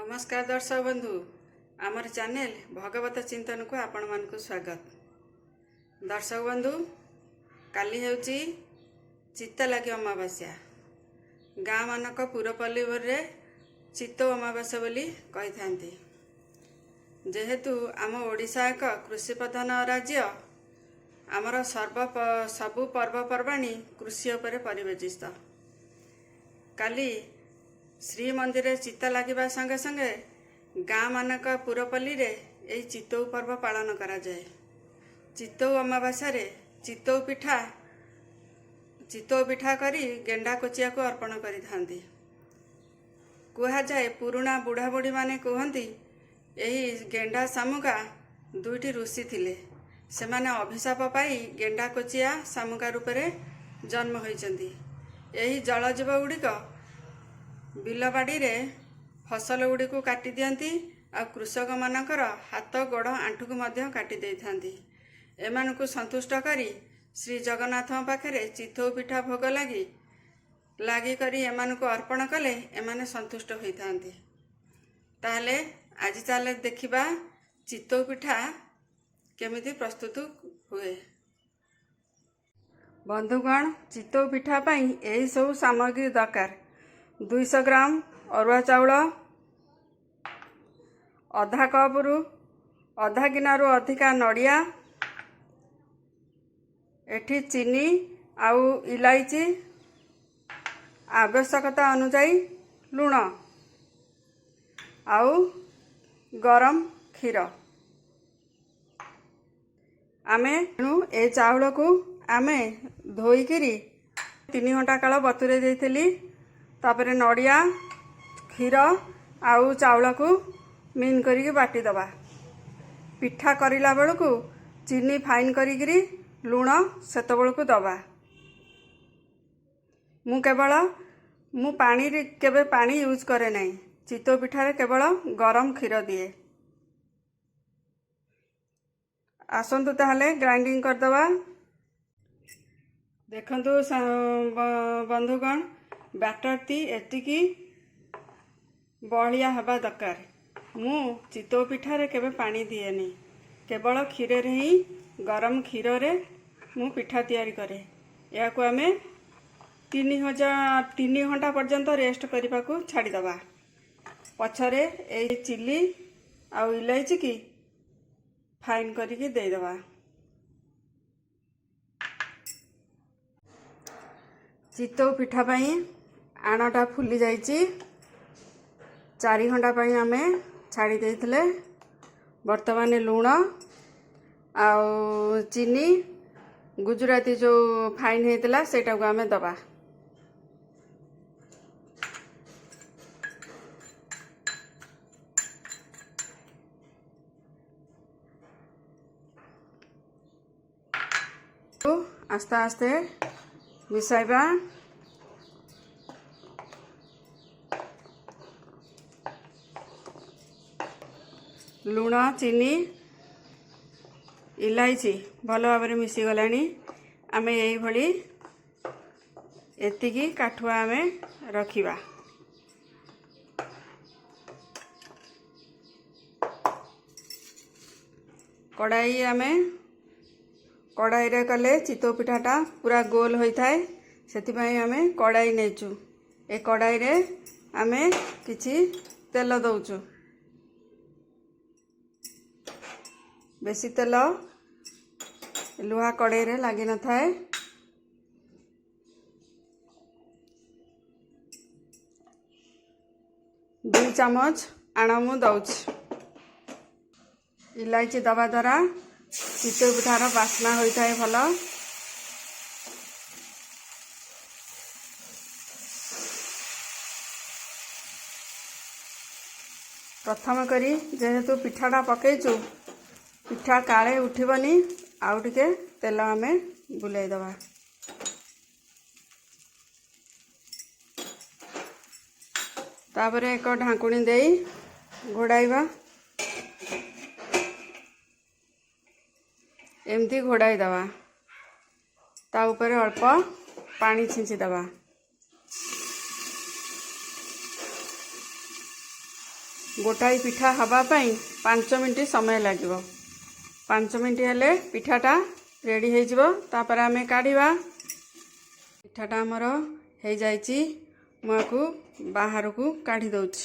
नमस्कार दर्शक बंधु आमर चैनल भगवत चिंतन को आपण मानक स्वागत। दर्शक बंधु काली हेउची चित्तलागी अमावास्या गाँ मानक पुरपल्ली रे चित्तौ अमावास्या बोली कही थांती। जेहेतु आम ओडिशा एक कृषि प्रधान राज्य आमर सबु पर्वपर्वाणी कृषि उपरे परिवेशित। काली श्री मंदिर चित्त लगे संगे संगे गाँ मानक पुरपल्ली रे यही चित्तौ पर्व पालन करा जाए। चित्तौ अमावास्या रे चित्तौ पिठा करी गेंडा कोचिया को अर्पण करी थांती। कहा जाए पुराणा बुढ़ा बुढ़ी माने कहती यही गेंडा सामुका दुईटी ऋषि थिले। सेमाने अभिशाप पाई गेंडा कोचिया सामुका रूपे जन्म होइचंती। यही जलजीव गुड़िक बिलबाड़ी रे फसल गुड़ी को काटी दियंती आ कृषक मानकर हाथ गोड़ आंठू को मध्य काटी देई थांती। एमानकु संतुष्ट करी श्री जगन्नाथ पाखरे चित्तौ पिठा भोग लागी करी एमानकु अर्पण कले एमाने संतुष्ट होई थांती। ताहले आज ताले देखिबा चित्तौ पिठा केमिति प्रस्तुत हुए। बंधुगण चित्तौ पिठा पाई एही सब सामग्री दरकार। 200 ग्राम अरुआ चाउल, आधा कप रु आधा गिनारू अधिका नड़िया, एठी चीनी आउ इलायची, आवश्यकता अनुसार लुण आउ गरम क्षीर। आमे ए चाउल को आमे धोईकिरी 3 घंटा काल बतुरे देइथिली। तापरे नड़िया क्षीर आउ चाउल को मीन करिके बाटी दबा। पिठा करिला बेलू चीनी फाइन करिकी लुण सेत बेलू दबा। मु पानी केबे पानी यूज करे नहीं। चित्तौ पिठारे केवल गरम क्षीर दिए। आसंतु ताहले ग्राइंडिंग करदबा। देखंतु बंधुगण बैटर टी एतिकी बलिया हवा दरकार। मु चित्तौ पिठारे केबे पानी दिएनी, केवल क्षीर रे ही गरम क्षीर रे मु पिठा तैयारी करे। या को आमे 3 घंटा पर्यंत रेस्ट करने को छाड़ी दबा। पछरे ए चिली आउ इलायची की फाइन करके दे दबा। चित्तौ पिठा पाई आणटा फुली जाइची। 4 घंटा पाई आमे छाड़ी देइथिले। वर्तमान लुण आउ चीनी गुजराती जो फाइन हेतला सेटा को आमे दबा। आस्ते आस्ते मिसाइबा। लुण चीनी इलायची भल भाव मिसी गलानी। आमे यही भली एतिकी काठुआ आमे रखिबा। कड़ाई आमे कड़ाई रे कले चित्तौ पिठाटा पूरा गोल होता है। सेतिपाई आमे कड़ाई नेचु। ए कड़ाई रे आमे किछि तेल दउचु। बेसी तेल लुहा कड़ाई रे लगी न थाए। दु चमच आण मु दउछि। इलायची दबा द्वारा चित्तौ पिठार बास्ना होता है भल। प्रथम करी जेहेतु पिठाटा पकेचु पिठा काले उठिबनी आउ टिके तेल आमे बुलाई दबा। तापरे एक ढांकुणी देई घोड़ाइबा। एमती घोड़ाई दबा। ता ऊपर अल्प पानी छिंची दबा। गोटाई पिठा हवा पाई 5 मिनट समय लगे। 5 मिनट हेले पिठाटा रेडी हो तापर आमे काढ़ा। पिठाटा आमर हो जाइए मुझे बाहर को काढ़ी दौची।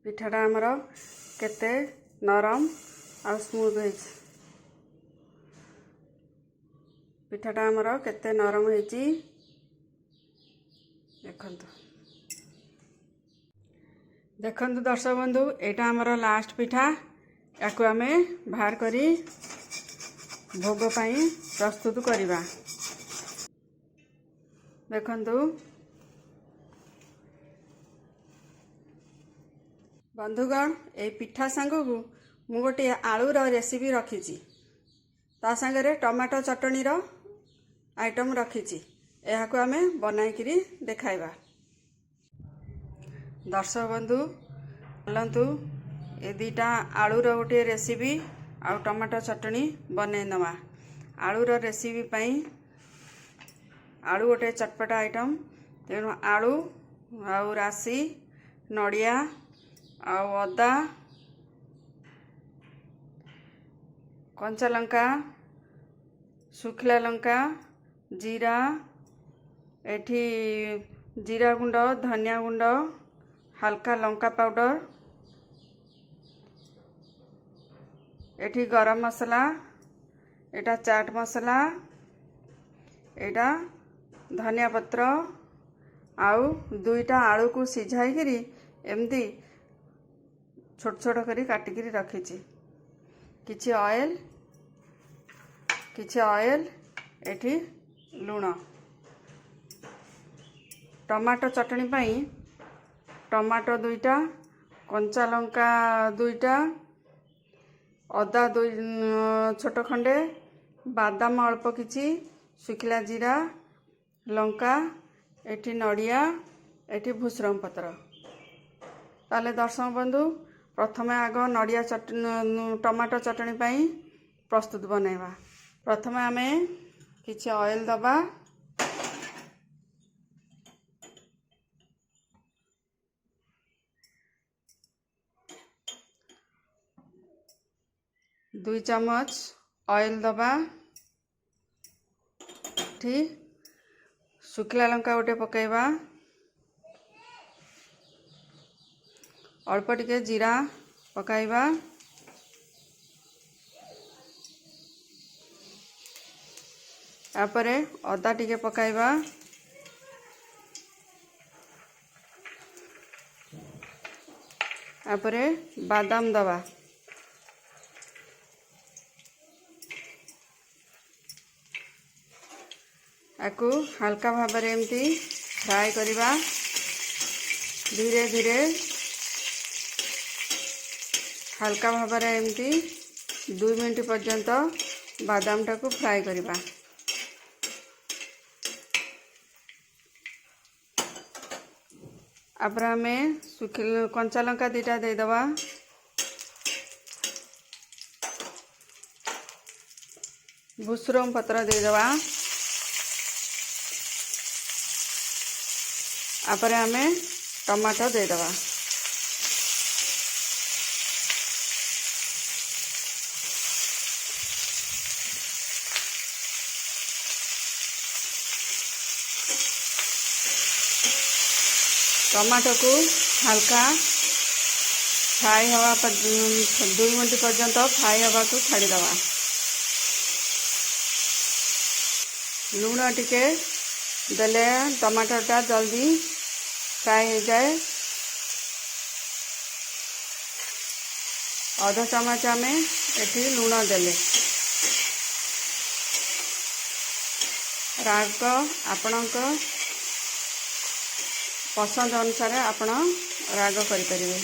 पिठाटा आमर केते नरम आ स्मूथ हो। पिठाटा आमर केते नरम हो देखंतु दर्शक बंधु, एटा आमर लास्ट पिठा। याकु आमे बाहर करी भोग पाई प्रस्तुत करिबा। देखंतु बंधुगण, ए पिठा सांगू मु गोटे आलूर रेसिपी रखी। ता सांगरे टमाटो चटनी रो आइटम रखी। यह को आमे बनाई देखाइबा। दर्शक बंधु चलतु ए दुईटा आलूर गोटे रेसिपी आ टमाटो चटनी बनईनवा। आलूर रेसिपी पाई आलू गोटे चटपटा आइटम, तेणु आलू आउ राशि नड़िया आउ अदा कंचा लंका सुखिला लंका जीरा एठी जीरा गुंड धनिया गुंड हल्का लंका पाउडर एठी गरम मसला एटा चाट मसला एटा धनिया पत्र आउ दुईटा आलू को सिझाई करी एमती छोट छोट करी काटिकी रखी। किछि ऑयल एठी लूण। टमाटो चटनी पाई टमाटो दुईटा कंचा लंका दुईटा अदा दुई छोट खंडे बादाम अल्प किछि सुखिला जीरा लंका एठी नड़िया एठी भूसरंग पत्र। ताले दर्शक बंधु प्रथमे आग नड़िया टमाटो चटनी पाई प्रस्तुत बनैबा। प्रथमे आमे किछि ऑयल दबा। दुई चम्मच ऑयल दबा। ठीक सुखिला लंका गोटे पकेबा। अल्प टिके जीरा पकाइबा। तापरे अदा टिके पकाइबा। तापरे बादाम दबा। आकु हल्का भाव में एमती फ्राए करिबा। धीरे धीरे हल्का भाव में एमती 2 मिनट पर्यंत बादाम टाकू फ्राए करिबा। आपर आमे कंचा लंका दीटा दे दबा। भूसरंग पत्र दे दबा। आपर आमे टमाटो दे दबा। टमाटो को हल्का फ्राई हवा 2 मिनट पर्यंत फ्राई हवा को छाड़ी दबा। लूण टिके देले टमाटोटा जल्दी फ्राई हो जाए। आधा चम्मच आमे एठी लूण देले। राग आपणक पसंद अनुसार आपण राग करें।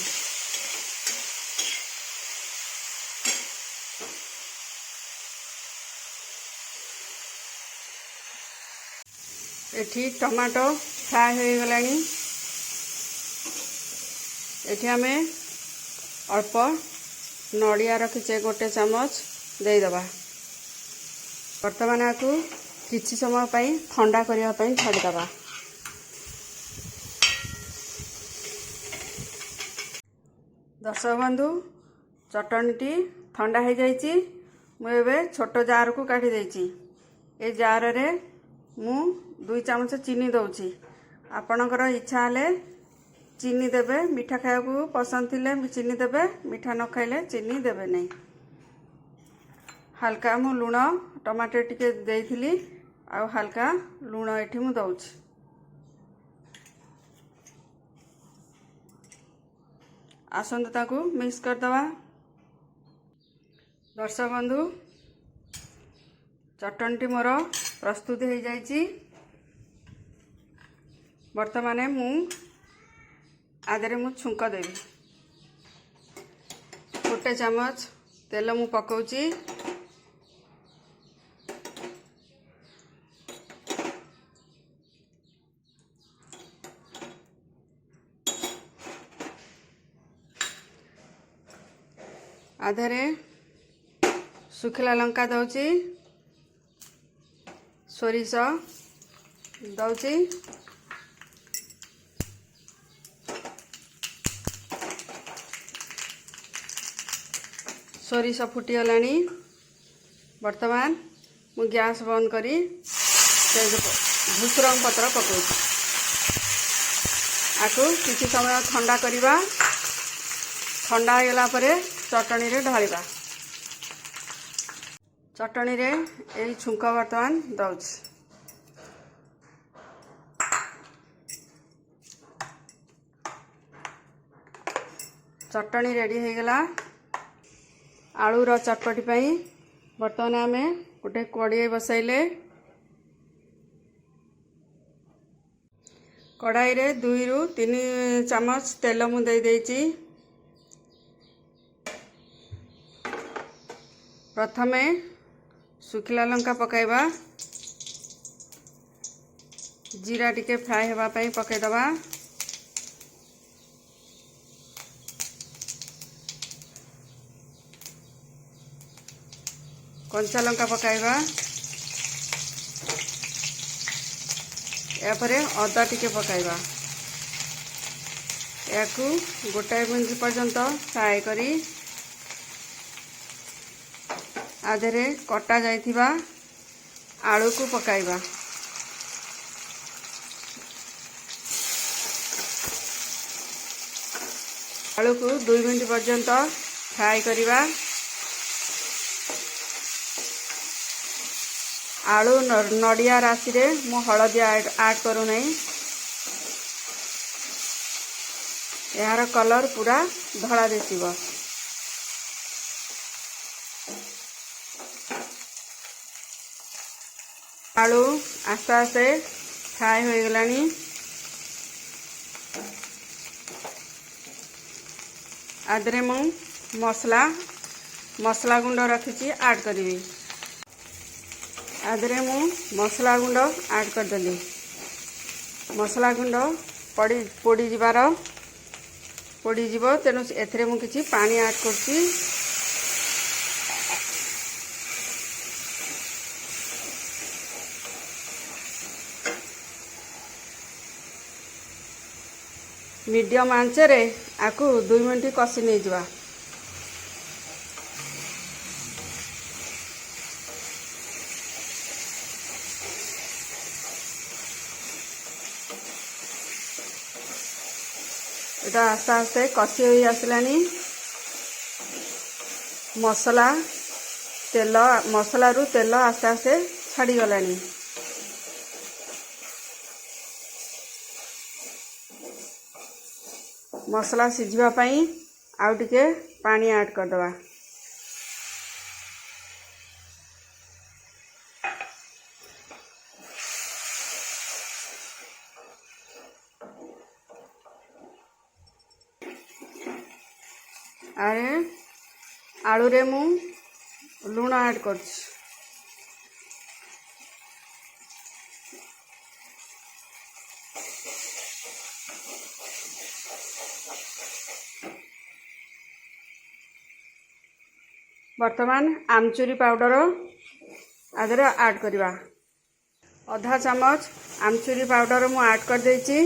एठी टमाटो फ्राए हो गलानी। एठी आमे अल्प नड़िया रखीचे गोटे चम्मच दे दबा। ବର୍ତ୍ତମାନ ଆକୁ କିଛି ସମୟ ପାଇଁ ଥଣ୍ଡା କରିବା ପାଇଁ ଛାଡ଼ିଦେବା। ଦର୍ଶକ ବନ୍ଧୁ, ଚଟଣିଟି ଥଣ୍ଡା ହେଇଯାଇଛି। ମୁଁ ଏବେ ଛୋଟ ଜାରକୁ କାଢ଼ି ଦେଇଛି। ଏ ଜାରରେ ମୁଁ 2 ଚାମଚ ଚିନି ଦେଉଛି। ଆପଣଙ୍କର ଇଚ୍ଛା ହେଲେ ଚିନି ଦେବେ, ମିଠା ଖାଇବାକୁ ପସନ୍ଦ ଥିଲେ ଚିନି ଦେବେ, ମିଠା ନ ଖାଇଲେ ଚିନି ଦେବେ ନାହିଁ। ହାଲକା ମୁଁ ଲୁଣ ଟମାଟୋ ଟିକେ ଦେଇଥିଲି, ଆଉ ହାଲକା ଲୁଣ ଏଠି ମୁଁ ଦେଉଛି। ଆସନ୍ତୁ ତାକୁ ମିକ୍ସ କରିଦେବା। ଦର୍ଶକ ବନ୍ଧୁ, ଚଟଣିଟି ମୋର ପ୍ରସ୍ତୁତ ହେଇଯାଇଛି। ବର୍ତ୍ତମାନ ମୁଁ ଆଦେହରେ ଛୁଙ୍କ ଦେବି। 1 ଚାମଚ ତେଲ ମୁଁ ପକାଉଛି। ଆଦେହରେ ଶୁଖିଲା ଲଙ୍କା ଦେଉଛି, ସୋରିଷ ଦେଉଛି, ସୋରିଷ ଫୁଟିଗଲାଣି। ବର୍ତ୍ତମାନ ମୁଁ ଗ୍ୟାସ୍ ବନ୍ଦ କରି ଭୃଷଙ୍ଗ ପତ୍ର ପକାଉଛି। ଆକୁ କିଛି ସମୟ ଥଣ୍ଡା କରିବା। ଥଣ୍ଡା ହେଇଗଲା ପରେ ଚଟଣିରେ ଢାଳିବା। ଚଟଣିରେ ଏଇ ଛୁଙ୍କ ବର୍ତ୍ତମାନ ଦେଉଛି। ଚଟଣି ରେଡ଼ି ହେଇଗଲା। ଆଳୁର ଚଟପଟି ପାଇଁ ବର୍ତ୍ତମାନ ଆମେ ଗୋଟେ କଡ଼େଇ ବସାଇଲେ। କଡ଼ାଇରେ 2 ରୁ 3 ଚାମଚ ତେଲ ମୁଁ ଦେଇଦେଇଛି। ପ୍ରଥମେ ଶୁଖିଲା ଲଙ୍କା ପକାଇବା, ଜିରା ଟିକେ ଫ୍ରାଏ ହେବା ପାଇଁ ପକାଇଦେବା। କଞ୍ଚା ଲଙ୍କା ପକାଇବା। ଏହାପରେ ଅଦା ଟିକେ ପକାଇବା। ଏହାକୁ 1 ମିନିଟ୍ ପର୍ଯ୍ୟନ୍ତ ଫ୍ରାଏ କରି ଆଦେହରେ କଟା ଯାଇଥିବା ଆଳୁକୁ ପକାଇବା। ଆଳୁକୁ 2 ମିନିଟ୍ ପର୍ଯ୍ୟନ୍ତ ଫ୍ରାଏ କରିବା। ଆଳୁ ନଡ଼ିଆ ରାଶିରେ ମୁଁ ହଳଦୀ ଆଡ଼ କରୁନାହିଁ। ଏହାର କଲର୍ ପୁରା ଧଳା ଦିଶିବ। ଆଳୁ ଆସ୍ତେ ଆସ୍ତେ ଫ୍ରାଏ ହୋଇଗଲାଣି। ଆଦେହରେ ମୁଁ ମସଲା ଗୁଣ୍ଡ ରଖିଛି ଆଡ଼ କରିବି। ଆଦେହରେ ମୁଁ ମସଲା ଗୁଣ୍ଡ ଆଡ଼ କରିଦେଲି। ମସଲା ଗୁଣ୍ଡ ପୋଡ଼ିଯିବ, ତେଣୁ ଏଥିରେ ମୁଁ କିଛି ପାଣି ଆଡ଼ କରୁଛି। ମିଡ଼ିୟମ୍ ଆଞ୍ଚରେ ଆକୁ 2 ମିନିଟ୍ କଷି ନେଇଯିବା। এটা আস্তে আস্তে কষি হয়ে আসলানি। মশলারু তেল আস্তে আস্তে ছাড়ি গলানি। মশলা সিঝিবা পাই आउ टिके पानी ऐड कर दवा। अरे आलू रे मु लूण ऐड कर बर्तमान आमचूरी पाउडर आधे ऐड करवा आधा चामच आमचूरी पाउडर मु ऐड कर देछि।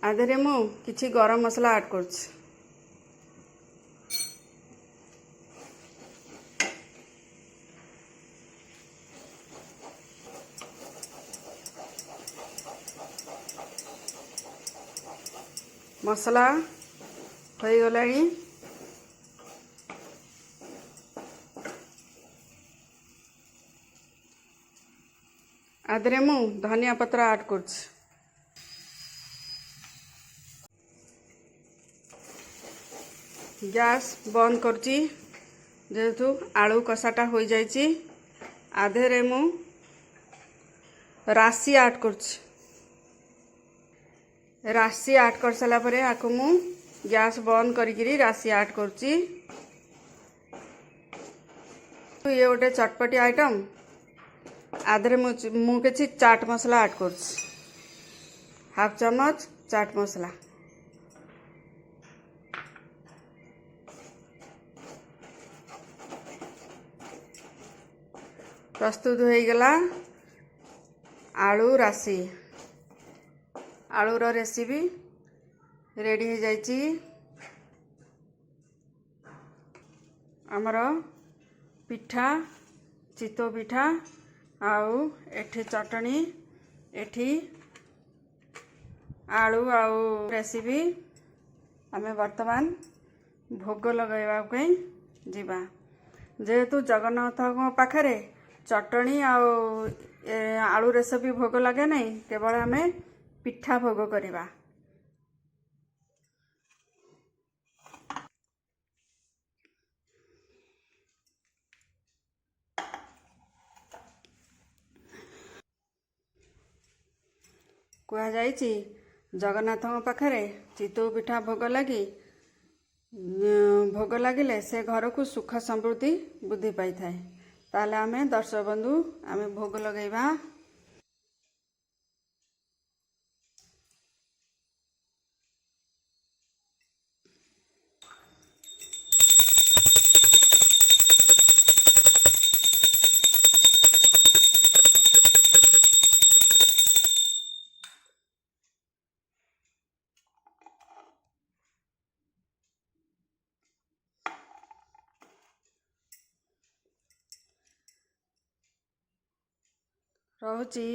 आधे मु किछि गरम मसला ऐड करछि। मसला हो गलानी आधे मु धनिया पत्र ऐड करछि। गैस बंद करछि जेहेतु आलू कषाटा हो जाइछि। आधे मु राशि ऐड करछि। राशि ऐड कर सारा परे आको मु गैस बंद करी राशि ऐड करछि। ये गोटे चटपटी आइटम आधे मु किछि चाट मसला ऐड करछि। हाफ चम्मच चाट मसला प्रस्तुत हो गला आलू राशि। आलूर रेसिपी रेडी हो जाइछि। आमर पिठा चितो पिठा आउ एठी चटनी एठी आलू आउ रेसिपी आमे वर्तमान भोग लगैबा पई जिबा। जेहेतु जगन्नाथ पाखरे चटनी आलू रेसिपी भोग लगे नहीं, केवल आमे पिठा भोग करिबा। कुआ जाइछि जगन्नाथ पाखरे चितौ पिठा भोग लगिले से घर को सुख समृद्धि बुद्धि पाई थाए। ताले आमे दर्शक बंधु आमे भोग लगैबा। रहुची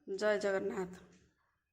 जय जगन्नाथ।